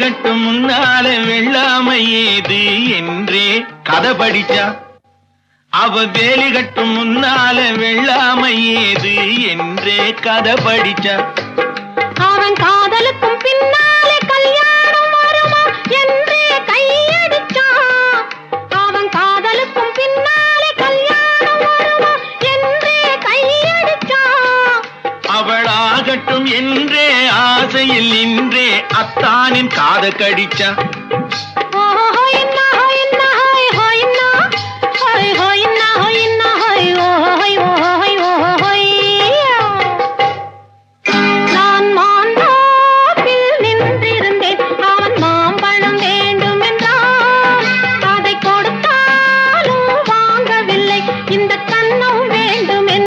வேலிகட்டும் முன்னால வெள்ளாமை ஏது என்றே கதை படிச்சா. அவ வேலிகட்டும் முன்னால வெள்ளாமை ஏது என்றே கதை படிச்சா. அவன் காதலுக்கும் பின்னாலே கல்யாணம் வருமா என்றே கையடிச்சான். அவன் காதலுக்கும் பின்னாலே கல்யாணம் வருமா என்றே கையடிச்சான். அவளாகட்டும் என்றே ஆசையில் நின்றே அத்தானின் காத கடிச்சா.